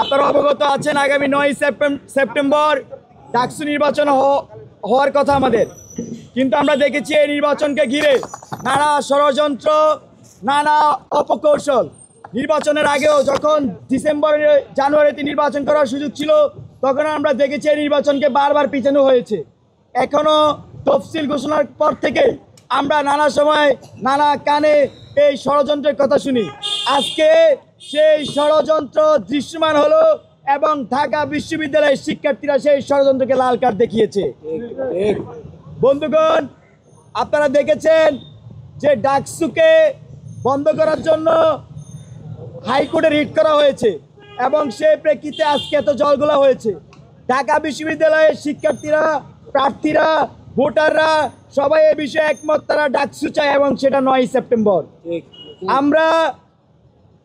আপনারা অবগত আছেন আগামী 9 সেপ্টেম্বর ডাকসু নির্বাচন হওয়ার কথা আমাদের, কিন্তু আমরা দেখেছি এই নির্বাচনকে ঘিরে নানা ষড়যন্ত্র, নানা অপকৌশল। নির্বাচনের আগেও যখন জানুয়ারিতে নির্বাচন করার সুযোগ ছিল, তখন আমরা দেখেছি এই নির্বাচনকে বারবার পিছানো হয়েছে। এখনও তফসিল ঘোষণার পর থেকে আমরা নানা সময় নানা কানে এই ষড়যন্ত্রের কথা শুনি। আজকে সেই ষড়যন্ত্র দৃশ্যমান হলো এবং ঢাকা বিশ্ববিদ্যালয়ের শিক্ষার্থীরা সেই ষড়যন্ত্রকে লাল কার্ড দেখিয়েছে। বন্ধুগণ, আপনারা দেখেছেন যে ডাকসুকে বন্ধ করার জন্য হাইকোর্টে রিট করা হয়েছে এবং সেই প্রেক্ষিতে আজকে এত জলঘোলা হয়েছে। ঢাকা বিশ্ববিদ্যালয়ের শিক্ষার্থীরা, প্রার্থীরা, ভোটাররা সবাই এই বিষয়ে একমত, তারা ডাকসু চায় এবং সেটা 9 সেপ্টেম্বর। আমরা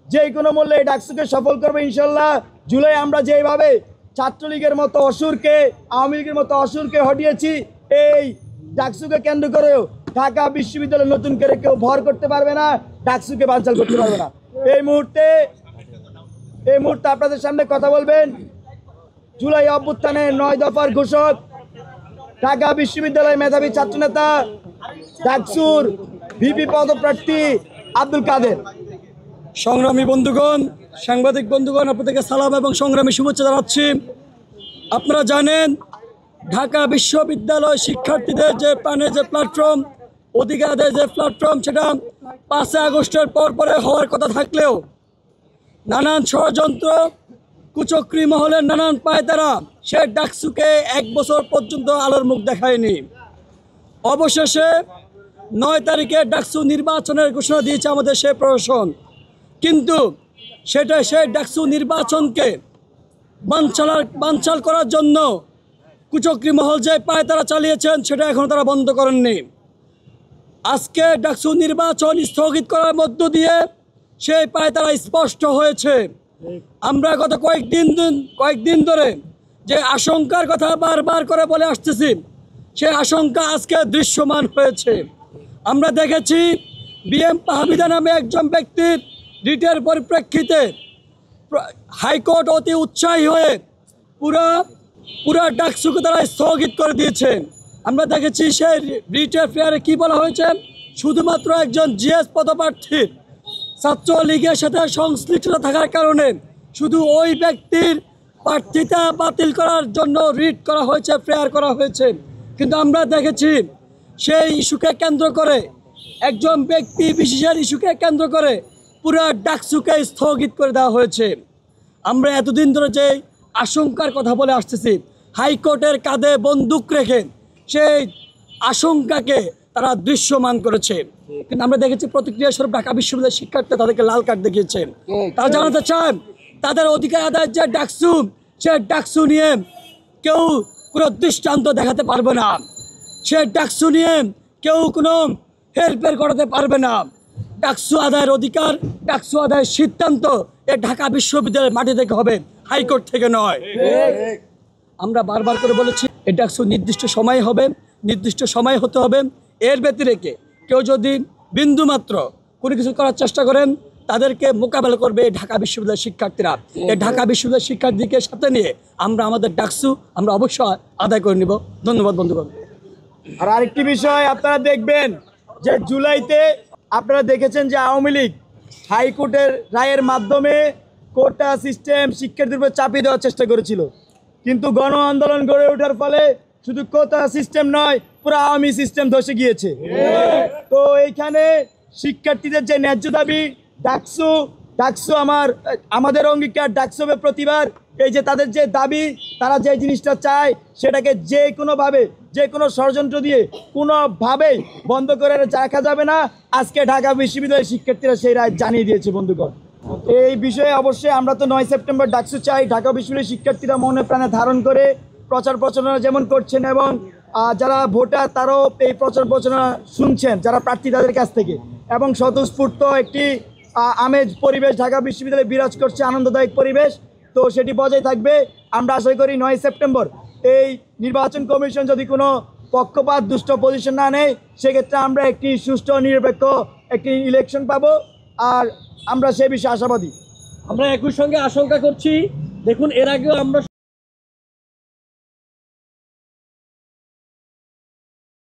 যে কোনো মূল্যে এই ডাকসুকে সফল করবো ইনশাল্লাহ। জুলাই আমরা যেভাবে ছাত্রলীগের মতো অসুরকে, আওয়ামী লীগের মতো অসুরকে হটিয়েছি, এই ডাকসুকে কেন্দ্র করেও ঢাকা বিশ্ববিদ্যালয় নতুন করে কেউ ভর করতে পারবে না, ডাকসুকে বানচাল করতে পারবে না। এই মুহূর্তে আপনাদের সামনে কথা বলবেন জুলাই অভ্যুত্থানের 9 দফার ঘোষক, ঢাকা বিশ্ববিদ্যালয় মেধাবী ছাত্রনেতা, ডাকসুর ভিপি পদপ্রার্থী আব্দুল কাদের। সংগ্রামী বন্ধুগণ, সাংবাদিক বন্ধুগণ, আপনাদেরকে সালাম এবং সংগ্রামী শুভেচ্ছা জানাচ্ছি। আপনারা জানেন ঢাকা বিশ্ববিদ্যালয় শিক্ষার্থীদের যে প্রাণের যে প্ল্যাটফর্ম, অধিকারের যে প্ল্যাটফর্ম, সেটা 5 আগস্টের পরে হওয়ার কথা থাকলেও নানান ষড়যন্ত্র, কুচক্রী মহলের নানান পায়তারা সে ডাকসুকে 1 বছর পর্যন্ত আলোর মুখ দেখায়নি। অবশেষে 9 তারিখে ডাকসু নির্বাচনের ঘোষণা দিয়েছে আমাদের সে প্রশাসন, কিন্তু সেই ডাকসু নির্বাচনকে বানচাল করার জন্য কুচক্রী মহল যে পায়তারা চালিয়েছেন সেটা এখনও তারা বন্ধ করেননি। আজকে ডাকসু নির্বাচন স্থগিত করার মধ্য দিয়ে সেই পায়তারা স্পষ্ট হয়েছে। আমরা গত কয়েকদিন ধরে যে আশঙ্কার কথা বারবার করে বলে আসতেছি, সেই আশঙ্কা আজকে দৃশ্যমান হয়েছে। আমরা দেখেছি বিএম পাহাবিদা নামে একজন ব্যক্তির রিটের পরিপ্রেক্ষিতে হাইকোর্ট অতি উৎসাহী হয়ে পুরা ডাকসুকে তারা স্থগিত করে দিয়েছেন। আমরা দেখেছি সেই রিটের ফেয়ারে কি বলা হয়েছে, শুধুমাত্র একজন জিএস পদপ্রার্থীর ছাত্রলীগের সাথে সংশ্লিষ্টতা থাকার কারণে শুধু ওই ব্যক্তির প্রার্থিতা বাতিল করার জন্য রিট করা হয়েছে, ফেয়ার করা হয়েছে। কিন্তু আমরা দেখেছি সেই ইস্যুকে কেন্দ্র করে, একজন ব্যক্তি বিশেষের ইস্যুকে কেন্দ্র করে পুরা ডাকসুকে স্থগিত করে দেওয়া হয়েছে। আমরা এতদিন ধরে যে আশঙ্কার কথা বলে আসতেছি, হাইকোর্টের কাঁধে বন্দুক রেখে সেই আশঙ্কাকে তারা দৃশ্যমান করেছে। কিন্তু আমরা দেখেছি প্রতিক্রিয়া স্বরূপ ঢাকা বিশ্ববিদ্যালয়ের শিক্ষার্থী তাদেরকে লাল কার্ড দেখিয়েছেন। তারা জানাতে চান তাদের অধিকার আদায়ের যে ডাকসু, সে ডাকসু নিয়ে কেউ কোনো দৃষ্টান্ত দেখাতে পারবে না, সে ডাকসু নিয়ে কেউ কোনো হেরফের করাতে পারবে না। ডাকসু আদায়ের অধিকার, ডাকসু আদায়ের সিদ্ধান্ত এ ঢাকা বিশ্ববিদ্যালয়ের মাটি থেকে হবে, হাইকোর্ট থেকে নয়। আমরা বারবার করে বলেছি এই ডাকসু নির্দিষ্ট সময় হবে, নির্দিষ্ট সময় হতে হবে। এর ব্যতিরেকে কেউ যদি বিন্দুমাত্র কোনো কিছু করার চেষ্টা করেন, তাদেরকে মোকাবেলা করবে ঢাকা বিশ্ববিদ্যালয়ের শিক্ষার্থীরা। এই ঢাকা বিশ্ববিদ্যালয়ের শিক্ষার্থীকে সাথে নিয়ে আমরা আমাদের ডাকসু আমরা অবশ্যই আদায় করে নিব। ধন্যবাদ বন্ধুগণ। আর আরেকটি বিষয় আপনারা দেখবেন যে জুলাইতে আপনারা দেখেছেন যে আওয়ামী লীগ হাইকোর্টের রায়ের মাধ্যমে কোটা সিস্টেম শিক্ষার্থীদের উপর চাপিয়ে দেওয়ার চেষ্টা করেছিল, কিন্তু গণ আন্দোলন গড়ে ওঠার ফলে শুধু কোটা সিস্টেম নয়, পুরো আওয়ামী সিস্টেম ধসে গিয়েছে। তো এইখানে শিক্ষার্থীদের যে ন্যায্য দাবি, ডাকসু আমাদের অঙ্গীকার, ডাকসু হবে প্রতিবার। এই যে তাদের যে দাবি, তারা যে জিনিসটা চায় সেটাকে যে কোনোভাবে, যে কোনো ষড়যন্ত্র দিয়ে কোনোভাবেই বন্ধ করে রাখা যাবে না। আজকে ঢাকা বিশ্ববিদ্যালয়ের শিক্ষার্থীরা সেই রায় জানিয়ে দিয়েছে। বন্ধুগণ, এই বিষয়ে অবশ্যই আমরা তো 9 সেপ্টেম্বর ডাকসু চাই। ঢাকা বিশ্ববিদ্যালয়ের শিক্ষার্থীরা মনে প্রাণে ধারণ করে প্রচার প্রচারণা যেমন করছেন, এবং যারা ভোটার তারাও এই প্রচার প্রচারণা শুনছেন যারা প্রার্থী তাদের কাছ থেকে, এবং স্বতঃস্ফূর্ত একটি আমেজ পরিবেশ ঢাকা বিশ্ববিদ্যালয়ে বিরাজ করছে, আনন্দদায়ক পরিবেশ। তো সেটি বজায় থাকবে। আমরা আশা করি 9 সেপ্টেম্বর এই নির্বাচন কমিশন যদি কোনো পক্ষপাত দুষ্ট পজিশন না নেয়, সেক্ষেত্রে আমরা একটি সুষ্ঠু নিরপেক্ষ একটি ইলেকশন পাবো, আর আমরা সে বিষয়ে আশাবাদী। আমরা একই সঙ্গে আশঙ্কা করছি দেখুন এর আগেও আমরা